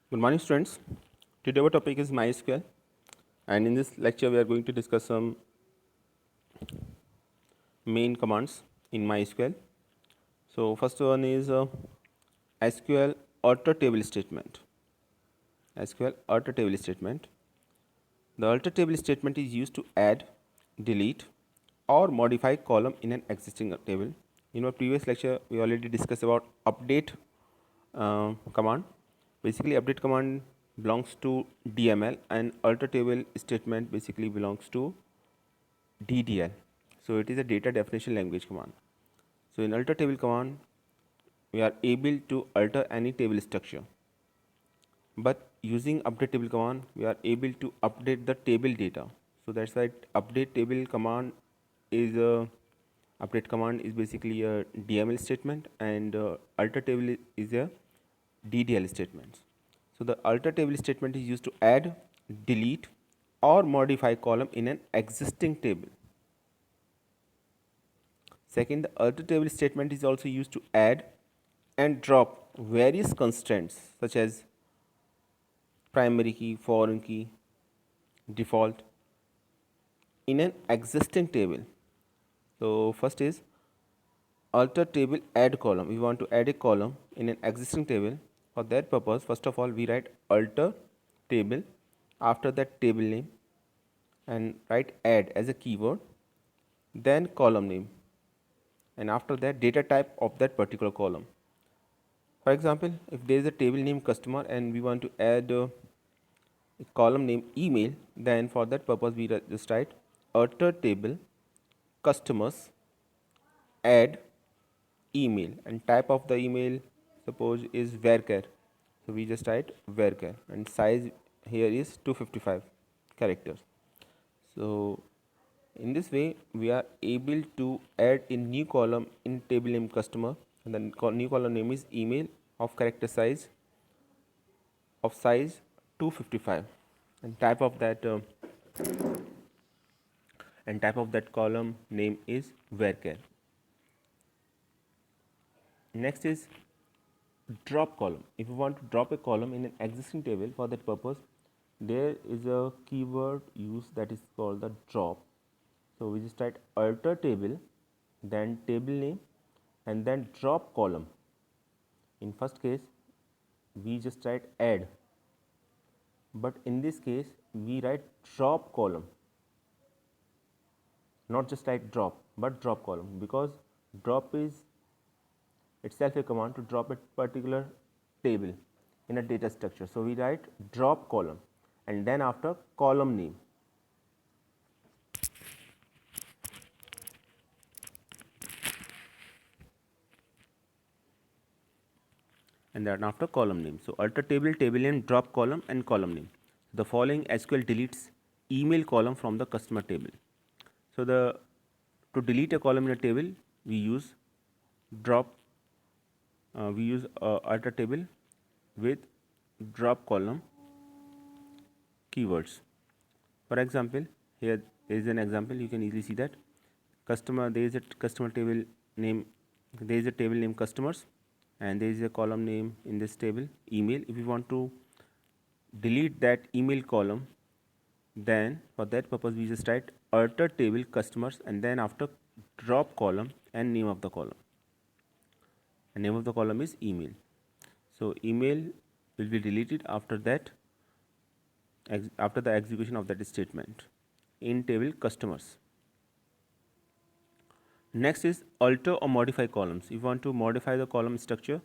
Good morning, students. Today our topic is MySQL, and in this lecture we are going to discuss some main commands in MySQL. So first one is SQL alter table statement. SQL alter table statement. The alter table statement is used to add, delete, or modify column in an existing table. In our previous lecture, we already discussed about update command. Basically, update command belongs to DML, and alter table statement basically belongs to DDL. So it is a data definition language command. So in alter table command, we are able to alter any table structure. But using update table command, we are able to update the table data. So that's why update table command is a update command is basically a DML statement, and alter table is a DDL statement. So the alter table statement is used to add, delete, or modify column in an existing table. Second, the alter table statement is also used to add and drop various constraints such as primary key, foreign key, default in an existing table. So first is alter table add column. We want to add a column in an existing table. For that purpose, first of all, we write alter table, after that table name, and write add as a keyword, then column name, and after that data type of that particular column. For example, if there is a table name customer and we want to add a column name email, then for that purpose we just write alter table customers add email, and type of the email suppose is varchar, so we just write varchar, and size here is 255 characters. So in this way we are able to add a new column in table name customer, and then new column name is email of character size 255, and type of that column name is varchar. Next is drop column. If you want to drop a column in an existing table, for that purpose there is a keyword used that is called the drop. So we just write alter table, then table name, and then drop column. In first case we just write add, but in this case we write drop column, not just write drop but drop column, because drop is itself a command to drop a particular table in a data structure. So we write drop column, and then after column name, and then after column name. So alter table, table name, drop column, and column name. The following SQL deletes email column from the customer table. So to delete a column in a table, we use drop. We use alter table with drop column keywords. For example, here is an example. You can easily see that customer. There is a customer table name. There is a table name customers, and there is a column name in this table email. If we want to delete that email column, then for that purpose we just write alter table customers, and then after drop column and name of the column. And name of the column is email. So email will be deleted after that, after the execution of that statement in table customers. Next is alter or modify columns. If you want to modify the column structure,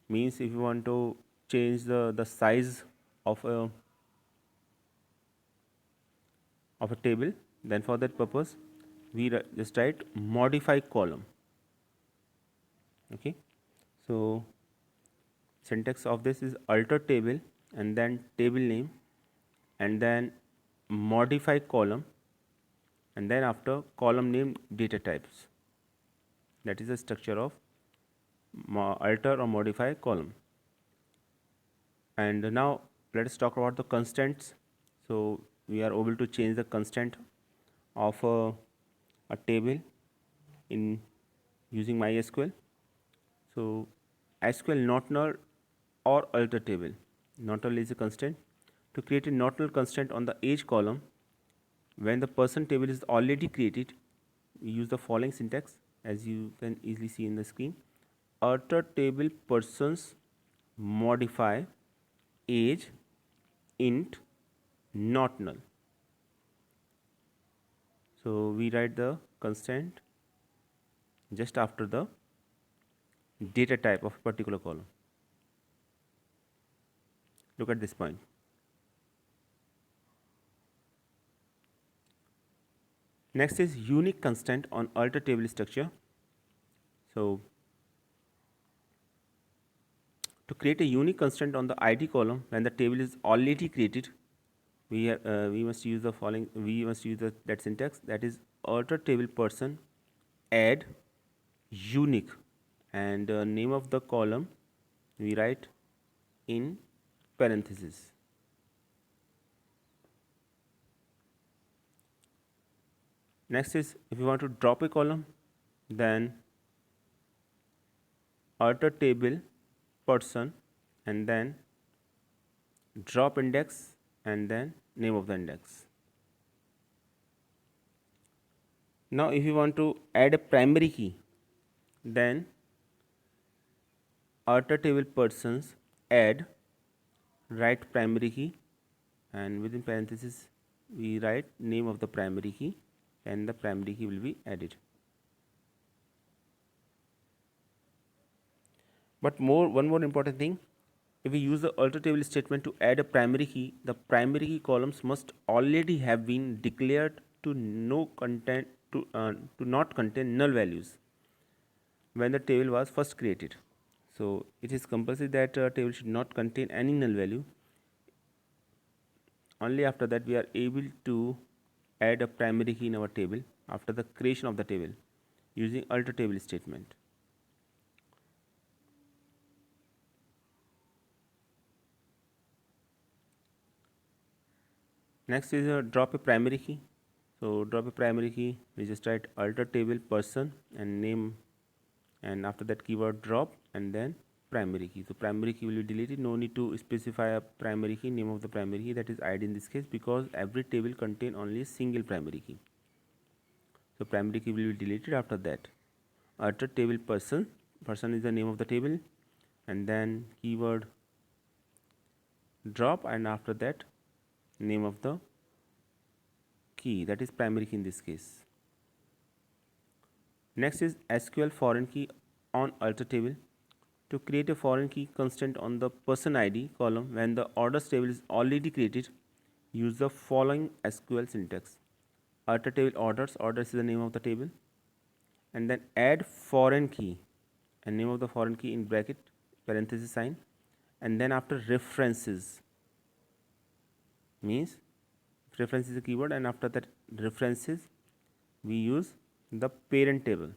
means if you want to change the size of a table, then for that purpose we just write modify column. Okay, so syntax of this is alter table, and then table name, and then modify column, and then after column name data types. That is the structure of alter or modify column. And now let us talk about the constants. So we are able to change the constant of a table in using MySQL. So SQL not null or alter table. Not null is a constraint. To create a not null constraint on the age column, when the person table is already created, we use the following syntax as you can easily see in the screen. Alter table persons modify age int not null. So we write the constraint just after the data type of a particular column. Look at this point. Next is unique constraint on alter table structure. So to create a unique constraint on the ID column when the table is already created, we must use the following. We must use that syntax, that is alter table person add unique, and name of the column we write in parentheses. Next is if you want to drop a column, then alter table person and then drop index and then name of the index. Now if you want to add a primary key, then alter table persons add write primary key, and within parentheses we write name of the primary key, and the primary key will be added. But one more important thing, if we use the alter table statement to add a primary key, the primary key columns must already have been declared to no content to not contain null values when the table was first created. So it is compulsory that a table should not contain any null value. Only after that we are able to add a primary key in our table after the creation of the table using alter table statement. Next is drop a primary key. So drop a primary key, we just write alter table person and name, and after that keyword drop and then primary key. So primary key will be deleted. No need to specify a primary key, name of the primary key, that is ID in this case, because every table contain only a single primary key. So primary key will be deleted. After that alter table person, person is the name of the table, and then keyword drop, and after that name of the key, that is primary key in this case. Next is SQL foreign key on alter table. To create a foreign key constraint on the person ID column when the orders table is already created, use the following SQL syntax. Alter table orders, orders is the name of the table, and then add foreign key and name of the foreign key in bracket parenthesis sign, and then after references means reference is a keyword, and after that references we use the parent table,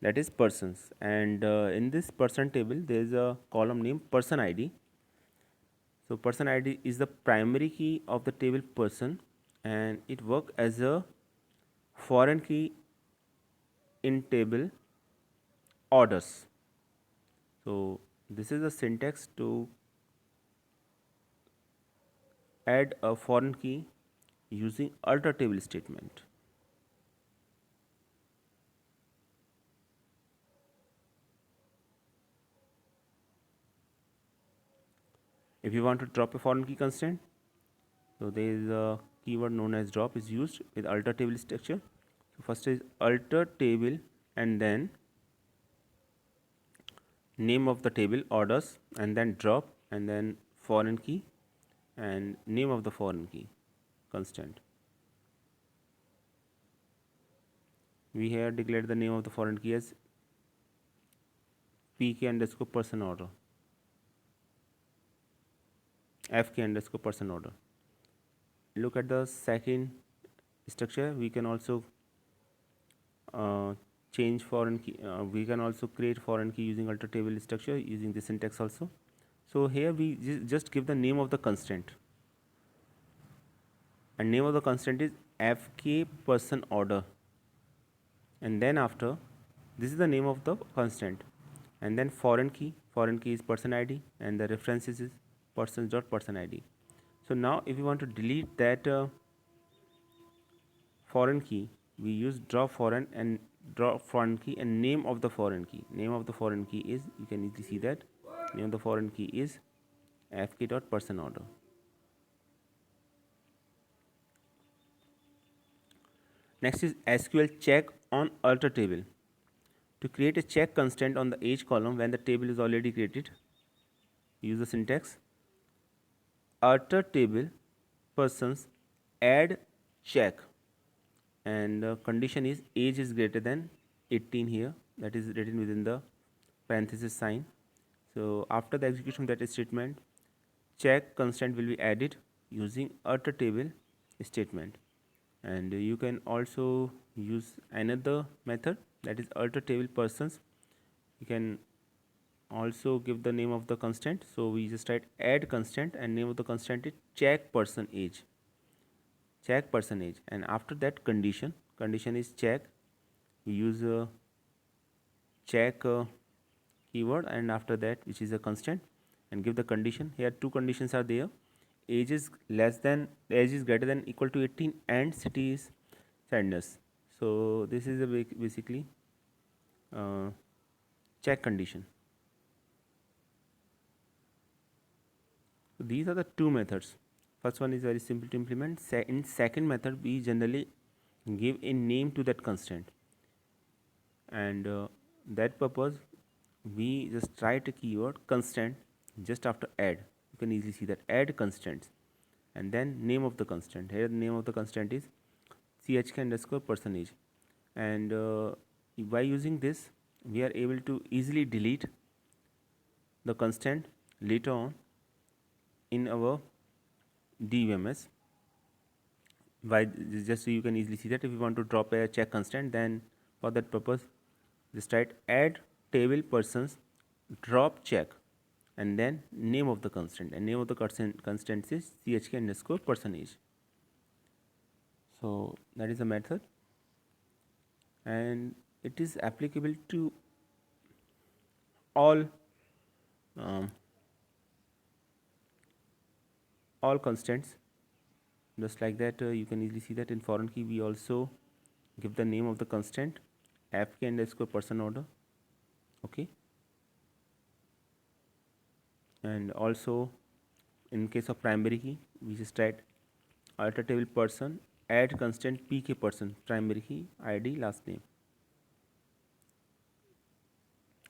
that is persons, and in this person table there is a column named person ID. So person ID is the primary key of the table person, and it works as a foreign key in table orders. So this is the syntax to add a foreign key using alter table statement. If you want to drop a foreign key constraint, so there is a keyword known as drop is used with alter table structure. So first is alter table and then name of the table orders and then drop and then foreign key and name of the foreign key constant. We here declared the name of the foreign key as pk underscore person order, fk underscore person order. Look at the second structure. We can also change foreign key. We can also create foreign key using alter table structure using the syntax also. So here we just give the name of the constraint, and name of the constraint is fk person order, and then after this is the name of the constraint, and then foreign key is person ID, and the references is persons dot person id. So now if you want to delete that foreign key, we use drop foreign key and name of the foreign key. Name of the foreign key is, you can easily see that name of the foreign key is fk dot person order. Next is SQL check on alter table. To create a check constant on the age column when the table is already created, use the syntax alter table persons add check, and condition is age is greater than 18 here, that is written within the parenthesis sign. So after the execution of that statement, check constant will be added using alter table statement. And you can also use another method, that is alter table persons. You can also give the name of the constant, so we just write add constant and name of the constant is check person age, check person age, and after that condition is check. We use a check keyword, and after that, which is a constant, and give the condition. Here two conditions are there: age is greater than equal to 18 and city is sadness. So this is a basically uh, check condition. So these are the two methods. First one is very simple to implement. In second method, we generally give a name to that constant, and that purpose we just write a keyword constant just after add. You can easily see that add constants, and then name of the constant. Here the name of the constant is chk underscore percentage, and by using this we are able to easily delete the constant later on in our DUMS. Why? Just so you can easily see that if you want to drop a check constant, then for that purpose just write add table persons drop check, and then name of the constant, and name of the constant is chk underscore percentage. So that is the method, and it is applicable to all um, all constants. Just like that, you can easily see that in foreign key we also give the name of the constant fk underscore person order. Okay, and also in case of primary key we just write alter table person add constant pk person primary key id last name.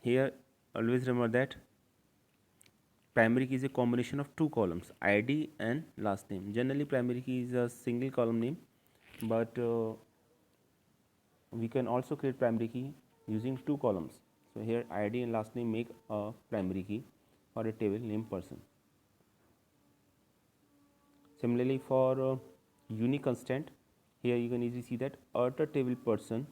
Here always remember that primary key is a combination of two columns, id and last name. Generally primary key is a single column name, but we can also create primary key using two columns. So here id and last name make a primary key for a table name person. Similarly for unique constant, here you can easily see that alter table person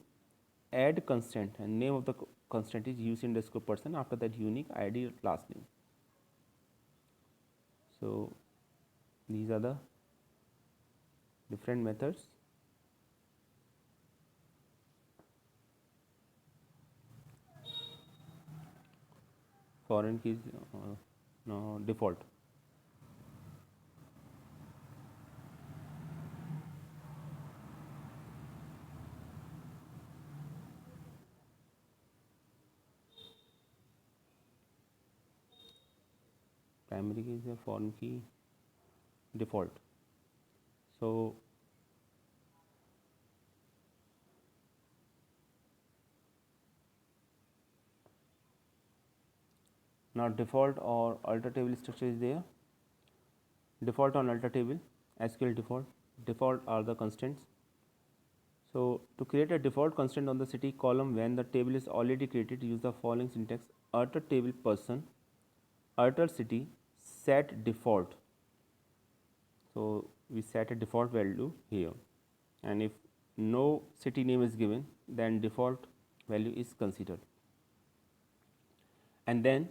add constant, and name of the constant is use underscore person, after that unique id last name. So these are the different methods. Foreign keys no default. Primary key is a foreign key default. So now default or alter table structure is there. Default on alter table, SQL default are the constants. So to create a default constant on the city column when the table is already created, use the following syntax: alter table person alter city set default. So we set a default value here, and if no city name is given, then default value is considered. And then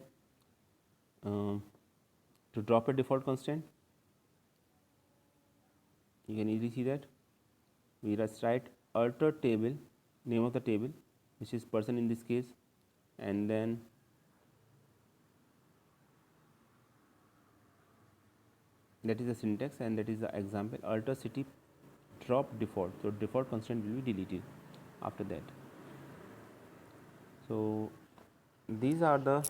to drop a default constant, you can easily see that we just write alter table name of the table, which is person in this case, and then that is the syntax, and that is the example. Alter city, drop default. So default constraint will be deleted after that. So these are the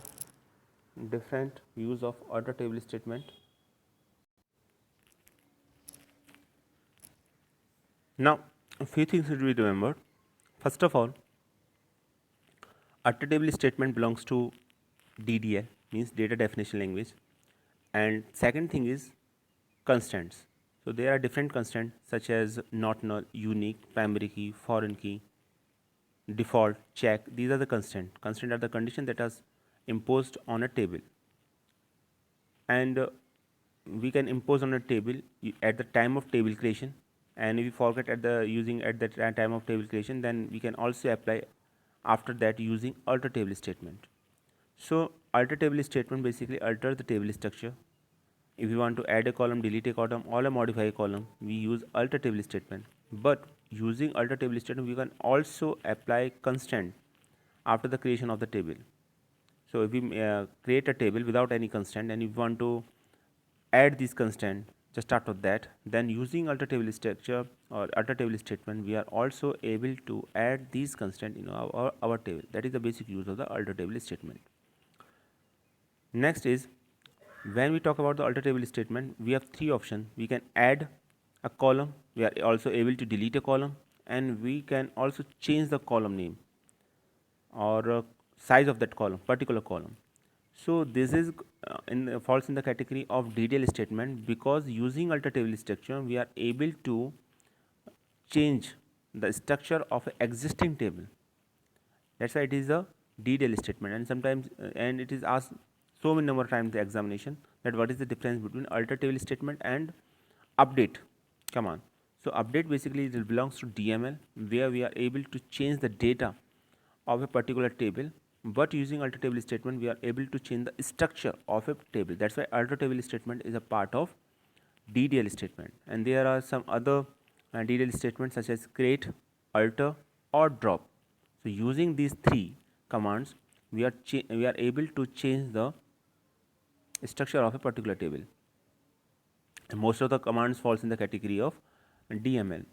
different use of alter table statement. Now a few things should be remembered. First of all, alter table statement belongs to DDL, means data definition language, and second thing is constants. So there are different constants such as not null, unique, primary key, foreign key, default, check. These are the constant. Constant are the condition that is imposed on a table, and we can impose on a table at the time of table creation. And if we forget at the using at the time of table creation, then we can also apply after that using alter table statement. So alter table statement basically alter the table structure. If you want to add a column, delete a column, or modify a column, we use alter table statement. But using alter table statement, we can also apply constant after the creation of the table. So if we create a table without any constant, and if we want to add this constant just after that, then using alter table structure or alter table statement, we are also able to add these constant in our table. That is the basic use of the alter table statement. Next is, when we talk about the alter table statement, we have three options. We can add a column, we are also able to delete a column, and we can also change the column name or size of that column, particular column. So this is falls in the category of DDL statement, because using alter table structure we are able to change the structure of an existing table. That's why it is a DDL statement. And sometimes and it is asked so many number of times the examination, that what is the difference between alter table statement and update command. So update basically it belongs to DML, where we are able to change the data of a particular table, but using alter table statement we are able to change the structure of a table. That's why alter table statement is a part of DDL statement. And there are some other DDL statements such as create, alter, or drop. So using these three commands, we are able to change the structure of a particular table. And most of the commands falls in the category of DML.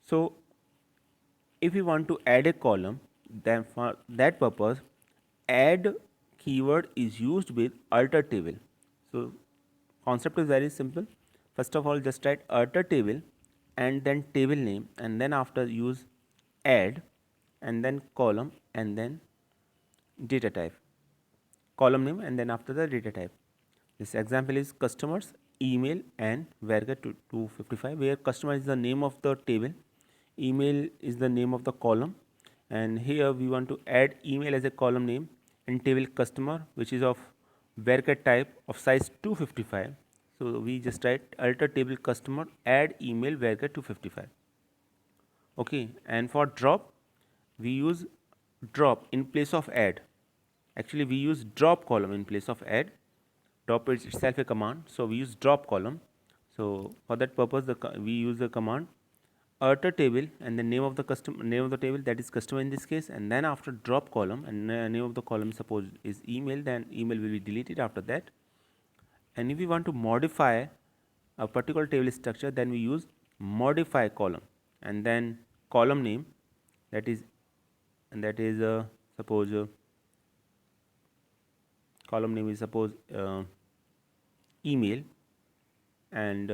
So if we want to add a column, then for that purpose add keyword is used with alter table. So concept is very simple. First of all, just write alter table and then table name, and then after use add, and then column, and then data type, column name, and then after the data type. This example is customers email and varchar 255, where customer is the name of the table, email is the name of the column, and here we want to add email as a column name in table customer, which is of varchar type of size 255. So we just write alter table customer add email varchar 255. Okay, and for drop we use drop in place of add. Actually we use drop column in place of add. Drop is itself a command, so we use drop column. So for that purpose we use the command alter table and the name of the name of the table, that is customer in this case, and then after drop column, and name of the column suppose is email, then email will be deleted after that. And if we want to modify a particular table structure, then we use modify column, and then column name, that is suppose column name is suppose email, and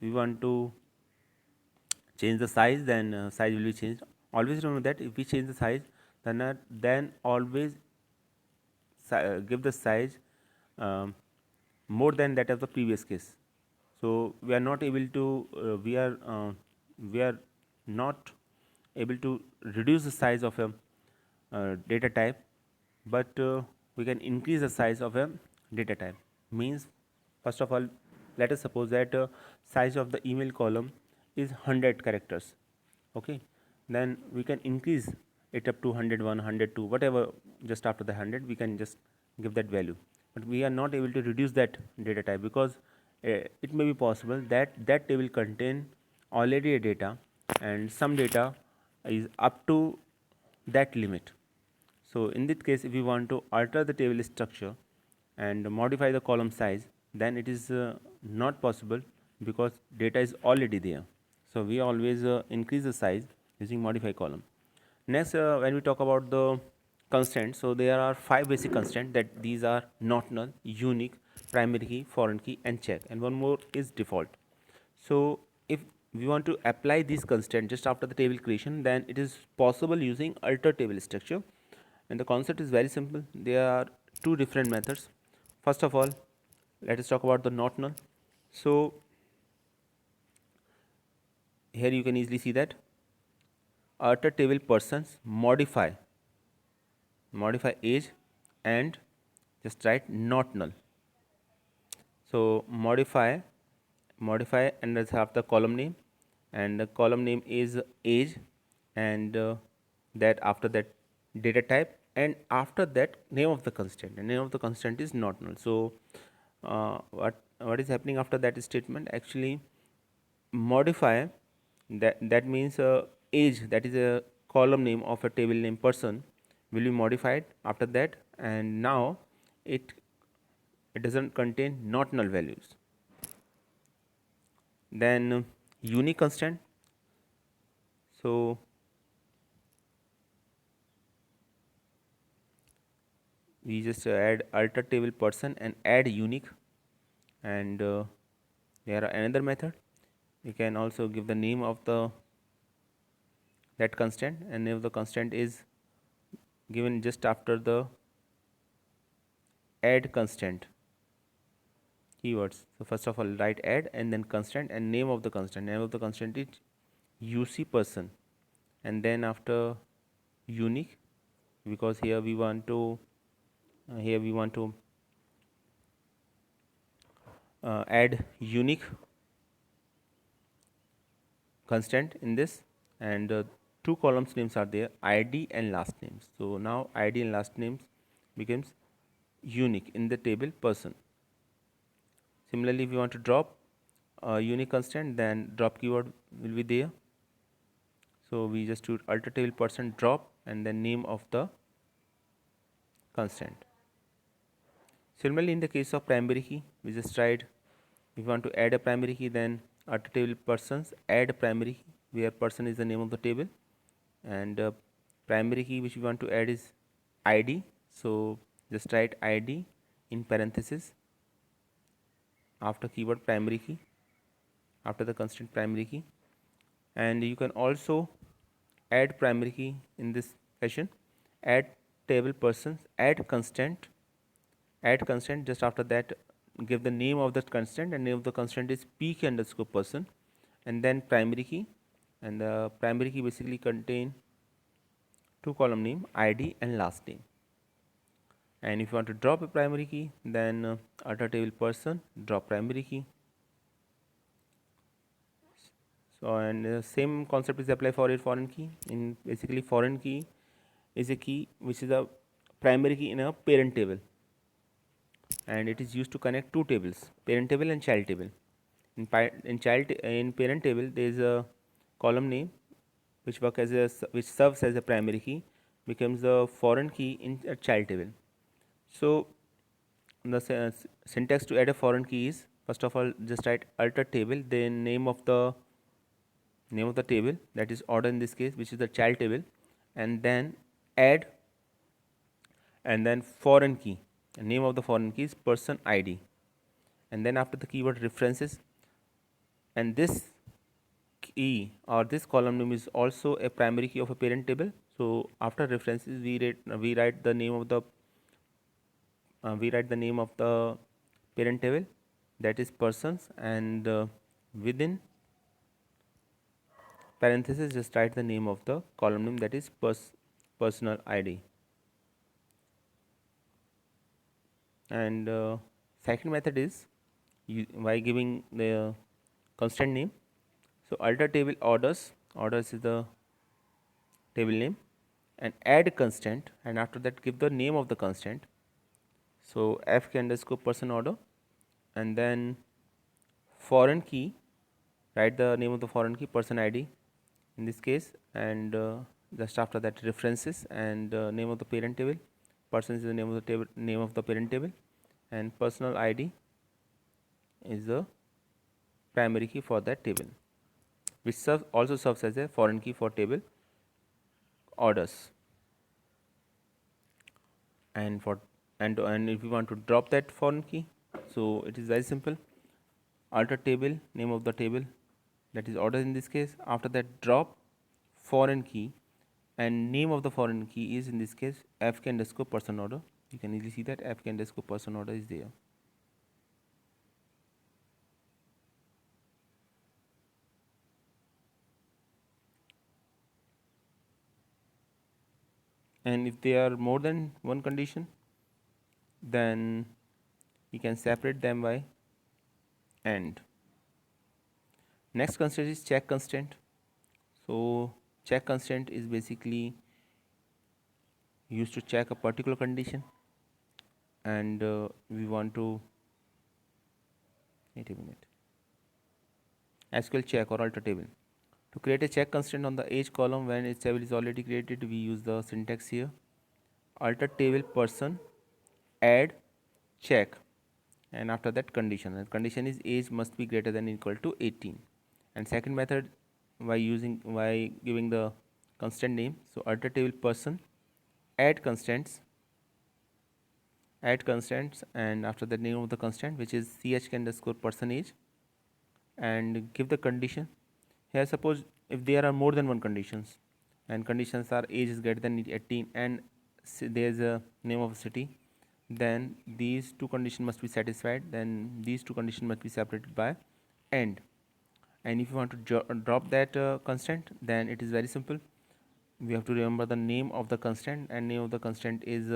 we want to change the size, then size will be changed. Always remember that if we change the size, then always give the size more than that of the previous case. So we are not able to we are not able to reduce the size of a data type, but we can increase the size of a data type. Means, first of all, let us suppose that size of the email column is 100 characters. Okay, then we can increase it up to 101, 102, whatever. Just after the 100 we can just give that value, but we are not able to reduce that data type, because it may be possible that that table contain already a data, and some data is up to that limit. So in this case, if we want to alter the table structure and modify the column size, then it is not possible because data is already there. So we always increase the size using modify column. Next, when we talk about the constraints, so there are 5 basic constraints, that these are not null, unique, primary key, foreign key, and check, and one more is default. So if we want to apply these constraints just after the table creation, then it is possible using alter table structure, and the concept is very simple. There are two different methods. First of all, let us talk about the not null. So here you can easily see that alter table persons modify age and just write not null. So modify and let's have the column name, and the column name is age, and that after that data type, and after that name of the constant, and name of the constant is not null. So what is happening after that statement? Actually, modify, that means age, that is a column name of a table name person, will be modified after that, and now it doesn't contain not null values. Then unique constant. So we just add alter table person and add unique, and there are another method. We can also give the name of the that constant, and name of the constant is given just after the add constant keywords. So first of all, write add and then constant and name of the constant. Name of the constant is UC person, and then after unique, because here we want to add unique constant in this, and two columns names are there, ID and last names. So now ID and last names becomes unique in the table person. Similarly, if you want to drop a unique constant, then drop keyword will be there. So we just do alter table person drop and then name of the constant. Similarly, in the case of primary key, we just tried, if you want to add a primary key, then alter table persons add primary key, where person is the name of the table, and primary key which we want to add is ID. So just write ID in parenthesis after keyword primary key, after the constant primary key, and you can also add primary key in this fashion: add table persons, add constant, just after that give the name of the constant, and name of the constant is peak underscore person, and then primary key, and the primary key basically contain two column name, ID and last name. And if you want to drop a primary key, then alter table person drop primary key. So and same concept is applied for a foreign key. In basically foreign key is a key which is a primary key in a parent table, and it is used to connect two tables, parent table and child table. In parent table there is a column name which which serves as a primary key, becomes a foreign key in a child table. So the syntax to add a foreign key is, first of all, just write alter table, then name of the table, that is order in this case, which is the child table, and then add, and then foreign key, and name of the foreign key is person ID, and then after the keyword references, and this key or this column name is also a primary key of a parent table. So after references we write the name of the parent table, that is persons, and within parenthesis just write the name of the column name, that is personal ID. And second method is by giving the constant name. So alter table orders is the table name, and add constant, and after that give the name of the constant. So fk underscore person order, and then foreign key, write the name of the foreign key, person ID in this case, and just after that references, and name of the parent table, person is the name of the parent table, and personal ID is the primary key for that table, which also serves as a foreign key for table orders. And for and if we want to drop that foreign key, so it is very simple. Alter table, name of the table, that is order in this case. After that, drop foreign key, and name of the foreign key is in this case fk underscore person order. You can easily see that fk underscore person order is there. And if they are more than one condition, then you can separate them by AND. Next constraint is check constraint. So check constraint is basically used to check a particular condition, and we want to wait a minute. SQL check or alter table. To create a check constraint on the age column when its table is already created, we use the syntax here. Alter table person add check, and after that condition. And condition is age must be greater than or equal to 18. And second method, by giving the constraint name. So alter table person add constraints, and after the name of the constraint, which is ch underscore person age, and give the condition. Here suppose if there are more than one conditions, and conditions are age is greater than 18 and there is a name of a city, then these two conditions must be satisfied, then these two conditions must be separated by AND. And if you want to drop that constraint, then it is very simple. We have to remember the name of the constraint, and name of the constraint is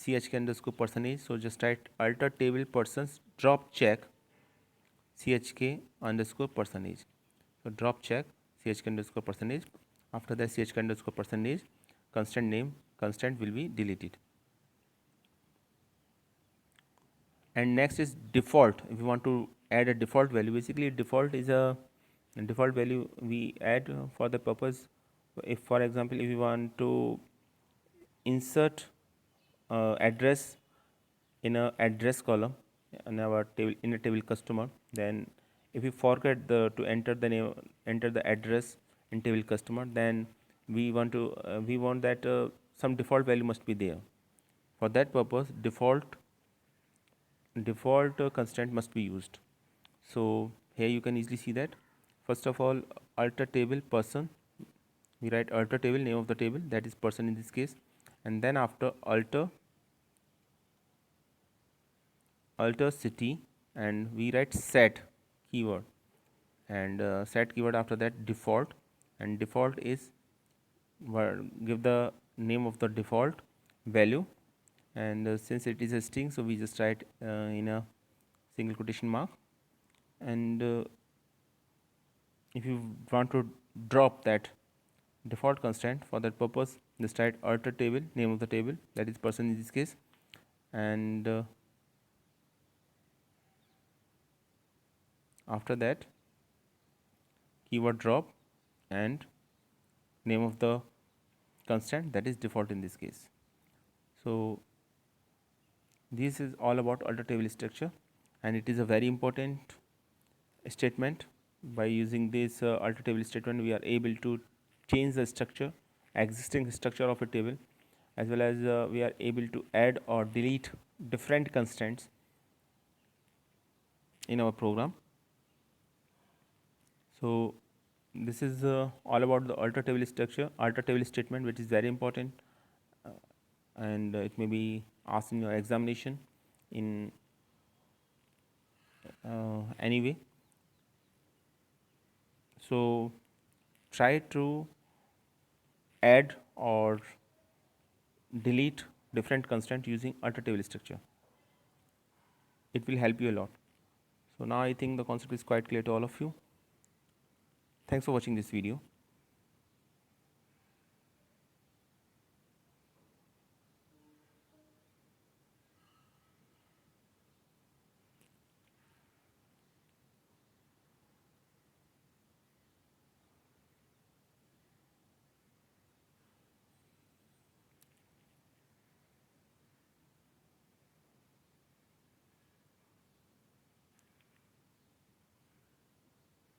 chk underscore percentage. So just write alter table persons drop check chk underscore percentage. So drop check chk underscore percentage. After that chk underscore percentage, constraint name, constraint will be deleted. And next is default. If you want to add a default value, basically default is a default value we add for the purpose. If for example, if you want to insert address in a address column in our table, in a table customer, then if you forget to enter the name, enter the address in table customer, then we want that some default value must be there. For that purpose, default constraint must be used. So here you can easily see that. First of all, alter table person, we write alter table, name of the table, that is person in this case, and then after alter city, and we write set keyword, and set keyword, after that default, and default is give the name of the default value, and since it is a string, so we just write in a single quotation mark. And if you want to drop that default constraint, for that purpose just write alter table, name of the table, that is person in this case, and after that keyword drop and name of the constraint, that is default in this case. So this is all about alter table structure, and it is a very important statement. By using this alter table statement, we are able to change the structure, existing structure of a table, as well as we are able to add or delete different constraints in our program. So this is all about the alter table structure, alter table statement, which is very important, and it may be asked in your examination in any way. So try to add or delete different constraint using alter table structure. It will help you a lot. So now I think the concept is quite clear to all of you. Thanks for watching this video.